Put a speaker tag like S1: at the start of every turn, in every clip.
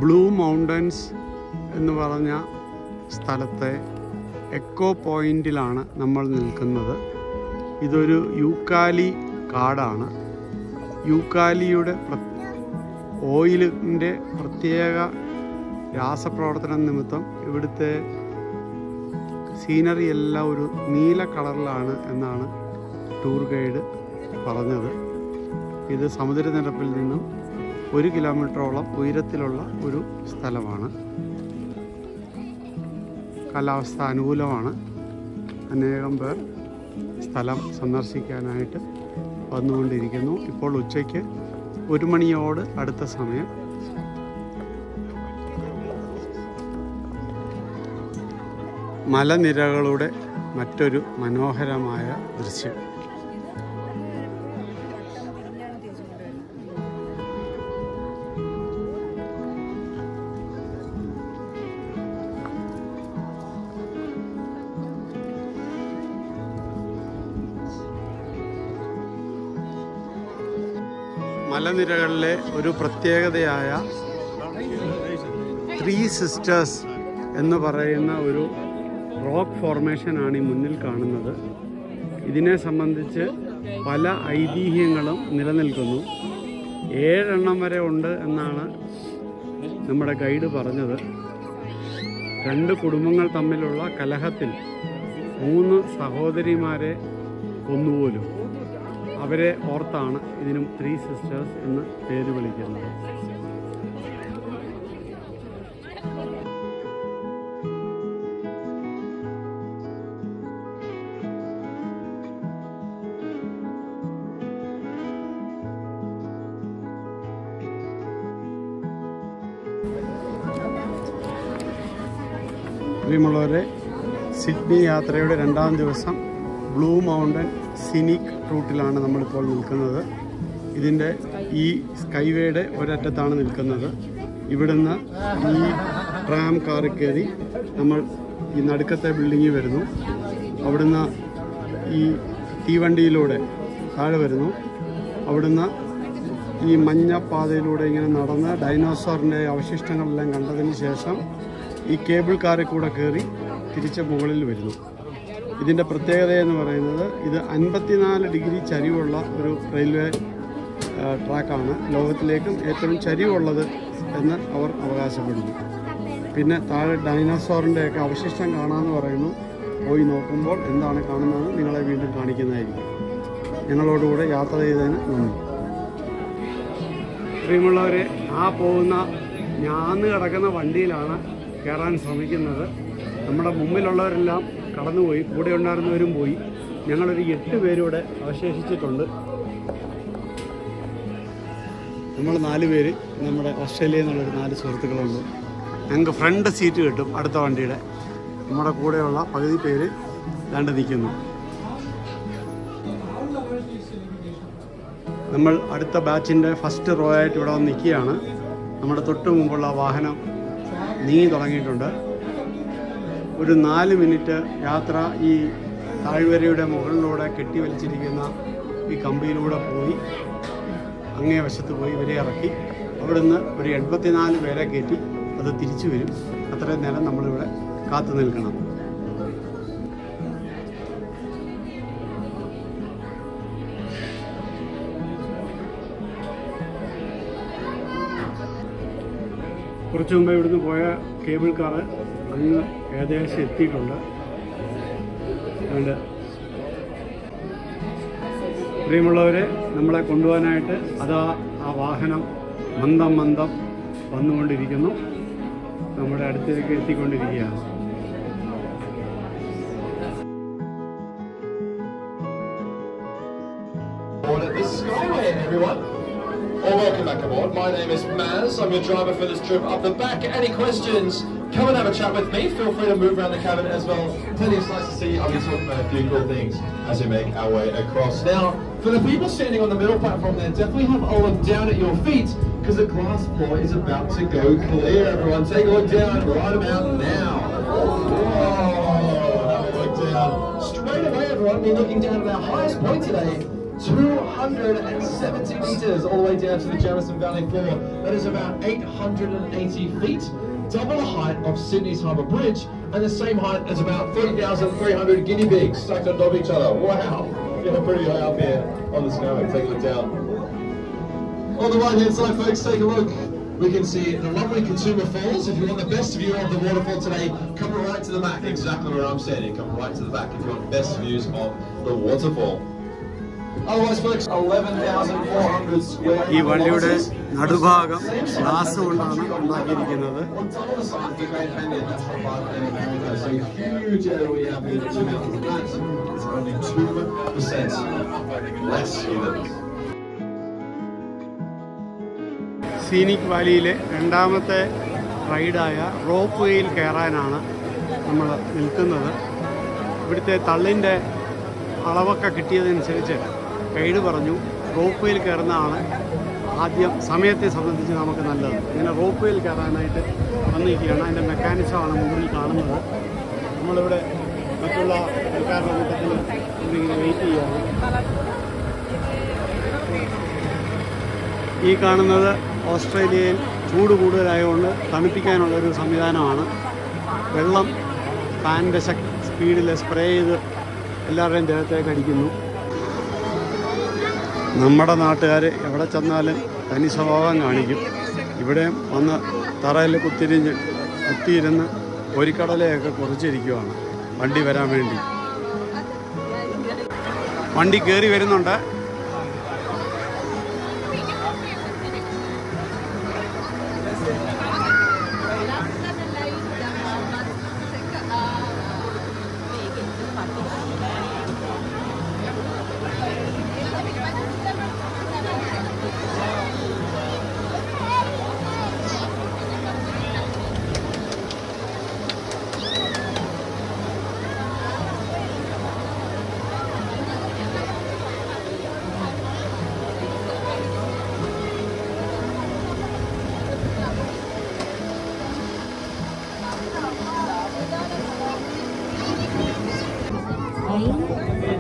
S1: Blue mountains എന്ന് പറഞ്ഞ സ്ഥലത്തെ എക്കോ പോയിന്റിലാണ് നമ്മൾ നിൽക്കുന്നത്. ഇതൊരു യൂക്കാലി കാടാണ്. യൂക്കാലിയുടെ ഓയിലിൻ്റെ പ്രത്യേക രാസപ്രവർത്തനം നിമിത്തം ഇവിടുത്തെ സീനറി എല്ലാം ഒരു നീല കളറിലാണ് എന്നാണ് ടൂർ ഗൈഡ് പറഞ്ഞത്. ഇത് സമുദ്രനിരപ്പിൽ നിന്നും 1 കിലോമീറ്ററോളം ഉയരത്തിലുള്ള ഒരു സ്ഥലമാണ്. കാലാവസ്ഥ അനുകൂലമാണ്. അനേകം പേർ സ്ഥലം സന്ദർശിക്കാനായിട്ട് വന്നുകൊണ്ടിരിക്കുന്നു. ഇപ്പോൾ ഉച്ചയ്ക്ക് 1 മണിയോട് അടുത്ത സമയം. മലനിരകളുടെ മറ്റൊരു മനോഹരമായ ദൃശ്യം. മലനിരകളിലെ ഒരു പ്രത്യേകതയായ 3 സിസ്റ്റേഴ്സ് എന്ന് പറയുന്ന ഒരു റോക്ക് ഫോർമേഷനാണ് ഈ മുന്നിൽ കാണുന്നത്. ഇതിനെ സംബന്ധിച്ച് പല ഐതിഹ്യങ്ങളും നിലനിൽക്കുന്നു. 7 എണ്ണം വരെ ഉണ്ട് എന്നാണ് നമ്മുടെ ഗൈഡ് പറഞ്ഞത്. 2 കുടുംബങ്ങൾ തമ്മിലുള്ള കലഹത്തിൽ 3 സഹോദരിമാരെ കൊന്നുപോലും. അവരെ ഓർത്താണ് ഇതിനും 3 സിസ്റ്റേഴ്സ് എന്ന് പേര് വിളിക്കുന്നത്. പ്രിയമുള്ളവരെ, സിഡ്നി യാത്രയുടെ 2ാം ദിവസം ബ്ലൂ മൗണ്ടൻ സിനിക് റൂട്ടിലാണ് നമ്മളിപ്പോൾ നിൽക്കുന്നത്. ഇതിൻ്റെ ഈ സ്കൈവേയുടെ ഒരറ്റത്താണ് നിൽക്കുന്നത്. ഇവിടുന്ന് ഈ ട്രാം കാറിൽ കയറി നമ്മൾ ഈ നടുക്കത്തെ ബിൽഡിങ്ങിൽ വരുന്നു. അവിടുന്ന് ഈ തീവണ്ടിയിലൂടെ താഴെ വരുന്നു. അവിടുന്ന് ഈ മഞ്ഞപ്പാതയിലൂടെ ഇങ്ങനെ നടന്ന് ഡൈനോസറിൻ്റെ അവശിഷ്ടങ്ങളെല്ലാം കണ്ടതിന് ശേഷം ഈ കേബിൾ കാറിൽ കൂടെ കയറി തിരിച്ച് മുകളിൽ വരുന്നു. ഇതിൻ്റെ പ്രത്യേകത എന്ന് പറയുന്നത് ഇത് 54 ഡിഗ്രി ചരിവുള്ള ഒരു റെയിൽവേ ട്രാക്കാണ്. ലോകത്തിലേക്കും ഏറ്റവും ചരിവുള്ളത് എന്ന് അവർ അവകാശപ്പെടുന്നു. പിന്നെ താഴെ ഡൈനോസോറിൻ്റെയൊക്കെ അവശിഷ്ടം കാണാമെന്ന് പറയുന്നു. പോയി നോക്കുമ്പോൾ എന്താണ് കാണുന്നതെന്ന് നിങ്ങളെ വീണ്ടും കാണിക്കുന്നതായിരിക്കും. ഞങ്ങളോടുകൂടെ യാത്ര ചെയ്തതിന് നന്ദി. പ്രിയമുള്ളവരെ, ആ പോകുന്ന ഞാന്ന് കിടക്കുന്ന വണ്ടിയിലാണ് കയറാൻ ശ്രമിക്കുന്നത്. നമ്മുടെ മുമ്പിലുള്ളവരെല്ലാം കടന്നുപോയി, കൂടെ ഉണ്ടായിരുന്നവരും പോയി. ഞങ്ങളൊരു 8 പേരൂടെ അവശേഷിച്ചിട്ടുണ്ട്. നമ്മൾ 4 പേര്, നമ്മുടെ ഓസ്ട്രേലിയയിൽ നിന്നുള്ളൊരു 4 സുഹൃത്തുക്കളുണ്ട്. ഞങ്ങൾക്ക് ഫ്രണ്ട് സീറ്റ് കിട്ടും അടുത്ത വണ്ടിയുടെ. നമ്മുടെ കൂടെയുള്ള പകുതി പേര് ദാണ്ട് നിൽക്കുന്നു. നമ്മൾ അടുത്ത ബാച്ചിൻ്റെ ഫസ്റ്റ് റോ ആയിട്ട് ഇവിടെ വന്ന് നിൽക്കുകയാണ്. നമ്മുടെ തൊട്ട് മുമ്പുള്ള വാഹനം നീങ്ങി തുടങ്ങിയിട്ടുണ്ട്. ഒരു 4 മിനിറ്റ് യാത്ര ഈ താഴ്വരയുടെ മുകളിലൂടെ കെട്ടിവലിച്ചിരിക്കുന്ന ഈ കമ്പിയിലൂടെ പോയി അങ്ങേ വശത്ത് പോയി ഇവരെ ഇറക്കി അവിടുന്ന് ഒരു 84 പേരെ കയറ്റി അത് തിരിച്ചു വരും. അത്രയും നേരം നമ്മളിവിടെ കാത്തു നിൽക്കണം. കുറച്ച് മുമ്പ് ഇവിടുന്ന് പോയ കേബിൾ കാറ് അങ്ങ് ഏകദേശം എത്തിയിട്ടുണ്ട്. അതുകൊണ്ട് പ്രിയമുള്ളവരെ, നമ്മളെ കൊണ്ടുപോകാനായിട്ട് അതാ ആ വാഹനം മന്ദം മന്ദം വന്നുകൊണ്ടിരിക്കുന്നു. നമ്മുടെ അടുത്തേക്ക് എത്തിക്കൊണ്ടിരിക്കുകയാണ്.
S2: Welcome back aboard. My name is Maz. I'm your driver for this trip up the back. Any questions? Come and have a chat with me. Feel free to move around the cabin as well. Plenty of sights to see. I'll be talking about a few cool things as we make our way across. Now, for the people standing on the middle platform there, definitely have a look down at your feet because the glass floor is about to go clear. Everyone, take a look down right about now. Whoa! Have a look down. Straight away, everyone, we're looking down at our highest point today. 270 meters all the way down to the Jamison Valley floor. That is about 880 feet, double the height of Sydney's Harbour Bridge, and the same height as about 30,300 guinea pigs stacked on top of each other. Wow! Yeah, pretty high up here on the snow. Take a look down. On the right hand side, folks, take a look. We can see the lovely Katoomba Falls. If you want the best view of the waterfall today, come right to the back, exactly where I'm standing. Come right to the back if you want best views of the waterfall. Otherwise, folks, 11,400 square
S1: ഈ വണ്ടിയുടെ നടുഭാഗം glass കൊണ്ടാണ് ഉണ്ടാക്കിയിരിക്കുന്നത്.
S2: Huge area we have here, 2,000 flats. It's only 2% less even.
S1: Scenic വാലിയിലെ രണ്ടാമത്തെ റൈഡായ rope വേയിൽ കയറാനാണ് നമ്മൾ നിൽക്കുന്നത്. ഇവിടുത്തെ തള്ളിൻ്റെ അളവൊക്കെ കിട്ടിയതനുസരിച്ച് ഗൈഡ് പറഞ്ഞു റോപ്പ് വേയിൽ കയറുന്നതാണ് ആദ്യം സമയത്തെ സംബന്ധിച്ച് നമുക്ക് നല്ലത്. ഇങ്ങനെ റോപ്പ് വേയിൽ കയറാനായിട്ട് വന്നിരിക്കുകയാണ്. അതിൻ്റെ മെക്കാനിസമാണ് മുമ്പിൽ കാണുന്നത്. നമ്മളിവിടെ മറ്റുള്ള ആൾക്കാരുടെ കൂട്ടത്തിൽ ഇങ്ങനെ വെയിറ്റ് ചെയ്യുകയാണ്. ഈ കാണുന്നത് ഓസ്ട്രേലിയയിൽ ചൂട് കൂടുതലായതുകൊണ്ട് തണുപ്പിക്കാനുള്ളൊരു സംവിധാനമാണ്. വെള്ളം ഫാനിൻ്റെ സ്പീഡിൽ സ്പ്രേ ചെയ്ത് എല്ലാവരുടെയും ദേഹത്തേക്ക് അടിക്കുന്നു. നമ്മുടെ നാട്ടുകാർ എവിടെ ചെന്നാലും തനി സ്വഭാവം കാണിക്കും. ഇവിടെ വന്ന് തറയിൽ കുത്തിയിരുന്ന് പൊരിക്കടലയൊക്കെ കുറച്ചിരിക്കുവാണ് വണ്ടി വരാൻ വേണ്ടി. വണ്ടി കയറി വരുന്നുണ്ട്.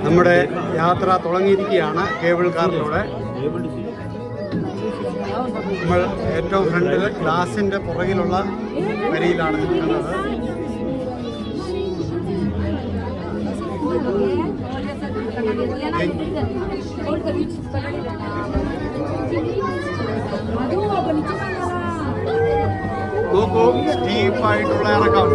S1: നമ്മുടെ യാത്ര തുടങ്ങിയിരിക്കുകയാണ് കേബിൾ കാറിലൂടെ. നമ്മൾ ഏറ്റവും ഫ്രണ്ടിൽ ഗ്ലാസിൻ്റെ പുറകിലുള്ള വരിയിലാണ് നിൽക്കുന്നത്. നോക്കൂ, സ്റ്റീപ്പായിട്ടുള്ള ഇറക്കം.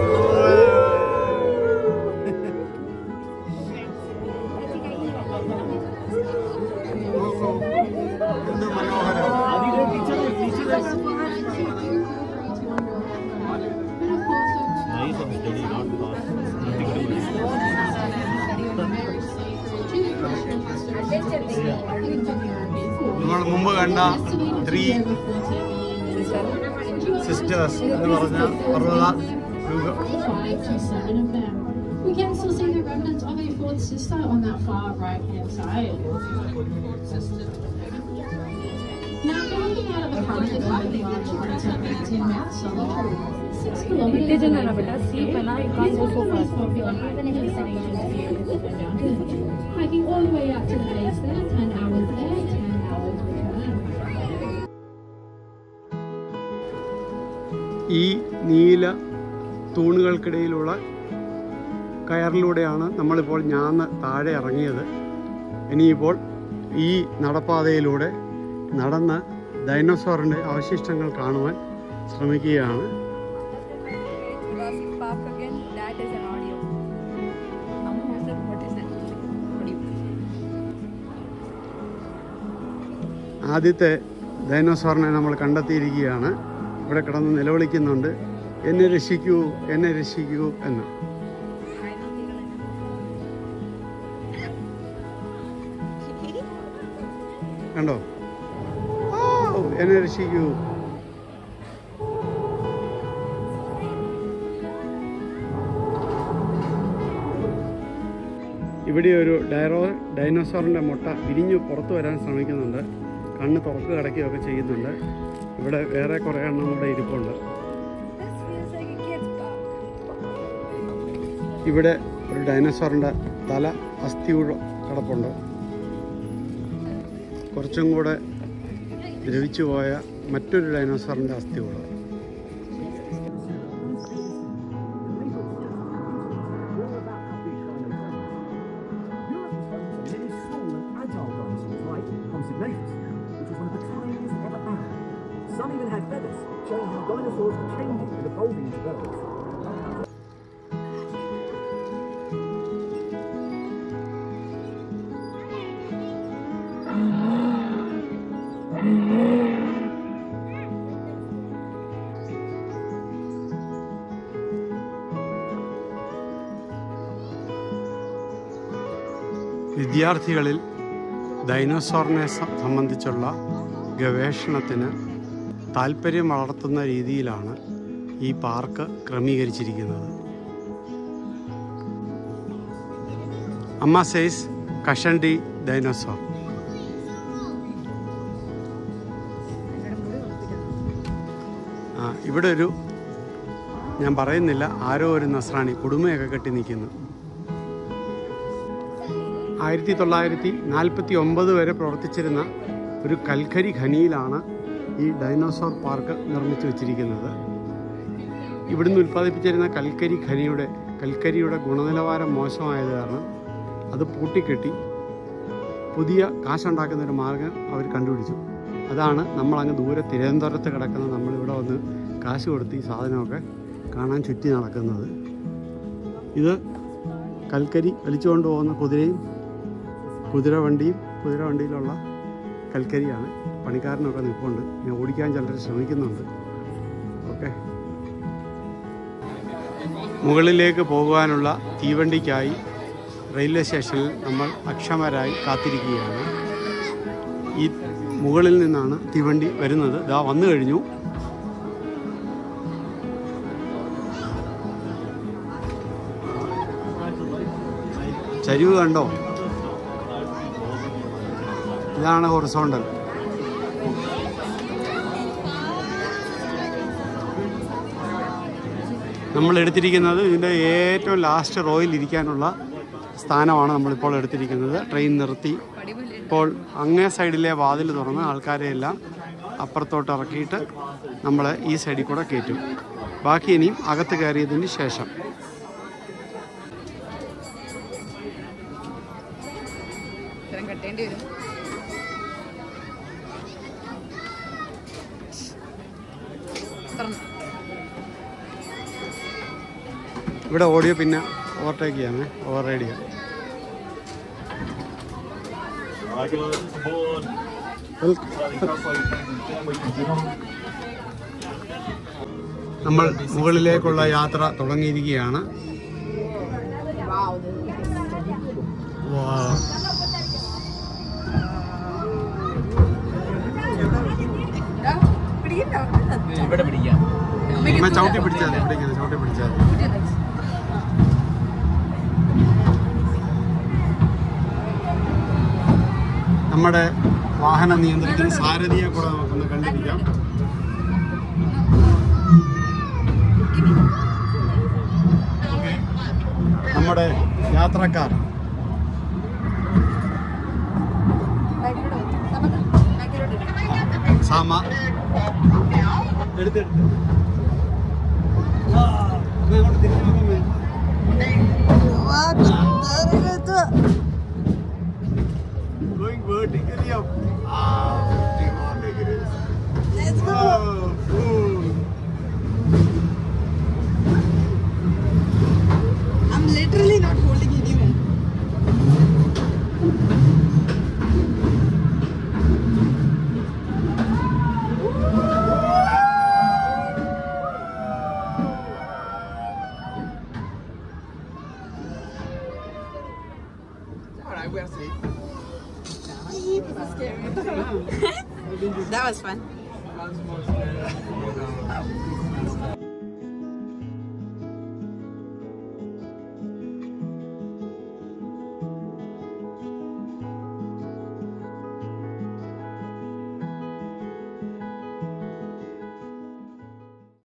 S1: നമ്മൾ മുമ്പ് കണ്ട 3 സിസ്റ്റേഴ്സ് എന്ന് പറഞ്ഞ പർവ്വത
S3: We can still see the remnants of a fourth sister on that far right hand side. Now, if you're looking out at the front of the large 2018 Mount Solomon, 6 kilometers hiking all the way out to the base there, 10 hours there, 10 hours return.
S1: ഈ നീല തൂണുകൾക്കിടയിലുള്ള കയറിലൂടെയാണ് നമ്മളിപ്പോൾ ഞാന്ന് താഴെ ഇറങ്ങിയത്. ഇനിയിപ്പോൾ ഈ നടപ്പാതയിലൂടെ നടന്ന് ഡൈനോസോറിൻ്റെ അവശിഷ്ടങ്ങൾ കാണുവാൻ ശ്രമിക്കുകയാണ്. ആദ്യത്തെ ഡൈനോസോറിനെ നമ്മൾ കണ്ടെത്തിയിരിക്കുകയാണ്. ഇവിടെ കിടന്ന് നിലവിളിക്കുന്നുണ്ട്, എന്നെ രക്ഷിക്കൂ, എന്നെ രക്ഷിക്കൂ എന്ന്. കണ്ടോ, എന്നെ രക്ഷിക്കൂ. ഇവിടെ ഒരു ഡൈനോസോറിൻ്റെ മുട്ട വിരിഞ്ഞു പുറത്തു വരാൻ ശ്രമിക്കുന്നുണ്ട്. കണ്ണ് തുറക്ക് കിടക്കുകയൊക്കെ ചെയ്യുന്നുണ്ട്. ഇവിടെ വേറെ കുറേ എണ്ണം കൂടെ ഇരിപ്പുണ്ട്. ഇവിടെ ഒരു ഡൈനോസോറിൻ്റെ തല അസ്ഥി കിടപ്പുണ്ട്. കുറച്ചും കൂടെ ദ്രവിച്ചു പോയ മറ്റൊരു ഡൈനോസറിൻ്റെ അസ്ഥികൂടം.
S4: Some even had feathers, showing how dinosaurs were changing and evolving into birds.
S1: വിദ്യാർത്ഥികളിൽ ഡൈനോസോറിനെ സംബന്ധിച്ചുള്ള ഗവേഷണത്തിന് താൽപ്പര്യം വളർത്തുന്ന രീതിയിലാണ് ഈ പാർക്ക് ക്രമീകരിച്ചിരിക്കുന്നത്. അമ്മ സേസ് കഷണ്ടി ഡൈനോസോർ. ഇവിടെ ഒരു, ഞാൻ പറയുന്നില്ല, ആരോ ഒരു നസ്രാണി കുടുംബയൊക്കെ കെട്ടി നിൽക്കുന്നു. 1949 വരെ പ്രവർത്തിച്ചിരുന്ന ഒരു കൽക്കരി ഖനിയിലാണ് ഈ ഡൈനോസോർ പാർക്ക് നിർമ്മിച്ചു വച്ചിരിക്കുന്നത്. ഇവിടുന്ന് ഉൽപ്പാദിപ്പിച്ചിരുന്ന കൽക്കരിയുടെ ഗുണനിലവാരം മോശമായത് കാരണം അത് പൂട്ടിക്കെട്ടി പുതിയ കാശുണ്ടാക്കുന്നൊരു മാർഗം അവർ കണ്ടുപിടിച്ചു. അതാണ് നമ്മളങ്ങ് ദൂരെ തിരുവനന്തപുരത്ത് കിടക്കുന്ന നമ്മളിവിടെ വന്ന് കാശ് കൊടുത്ത് ഈ സാധനമൊക്കെ കാണാൻ ചുറ്റി നടക്കുന്നത്. ഇത് കൽക്കരി വലിച്ചുകൊണ്ട് പോകുന്ന കുതിരവണ്ടിയിലുള്ള കൽക്കരിയാണ്. പണിക്കാരനൊക്കെ നിൽപ്പുണ്ട്. ഞാൻ ഓടിക്കാൻ ചിലർ ശ്രമിക്കുന്നുണ്ട്. ഓക്കെ, മുകളിലേക്ക് പോകുവാനുള്ള തീവണ്ടിക്കായി റെയിൽവേ സ്റ്റേഷനിൽ നമ്മൾ അക്ഷമരായി കാത്തിരിക്കുകയാണ്. ഈ മുകളിൽ നിന്നാണ് തീവണ്ടി വരുന്നത്. ഇതാ വന്നു കഴിഞ്ഞു. ചരിവ് കണ്ടോ? ഇതാണ് ഹൊറിസോണ്ടൽ. നമ്മൾ എടുത്തിരിക്കുന്നത് ഇതിൻ്റെ ഏറ്റവും ലാസ്റ്റ് റോയിൽ ഇരിക്കാനുള്ള സ്ഥാനമാണ് നമ്മളിപ്പോൾ എടുത്തിരിക്കുന്നത്. ട്രെയിൻ നിർത്തി ഇപ്പോൾ അങ്ങേ സൈഡിലെ വാതിൽ തുറന്ന് ആൾക്കാരെയെല്ലാം അപ്പുറത്തോട്ട് ഇറക്കിയിട്ട് നമ്മൾ ഈ സൈഡിൽ കൂടെ കയറ്റും. ബാക്കി ഇനിയും അകത്ത് കയറിയതിന് ശേഷം. ഇവിടെ ഓഡിയോ പിന്നെ ഓവർടേക്ക് ചെയ്യാമേ, ഓവർറൈഡ് ചെയ്യാം. നമ്മൾ മുകളിലേക്കുള്ള യാത്ര തുടങ്ങിയിരിക്കുകയാണ്. ചവിട്ടി പിടിച്ചാൽ ചവിട്ടി പിടിച്ചാൽ നമ്മുടെ വാഹന നിയന്ത്രണത്തിന് സാരഥിയെ കൂടെ നമുക്കൊന്ന് കണ്ടിരിക്കാം. നമ്മുടെ യാത്രക്കാർ സാമ എടുത്തെടുത്ത് going vertically up. Ah, 51 degrees. Let's go.
S5: I'm literally not holding it even. Alright, we're safe. This is scary. That was fun.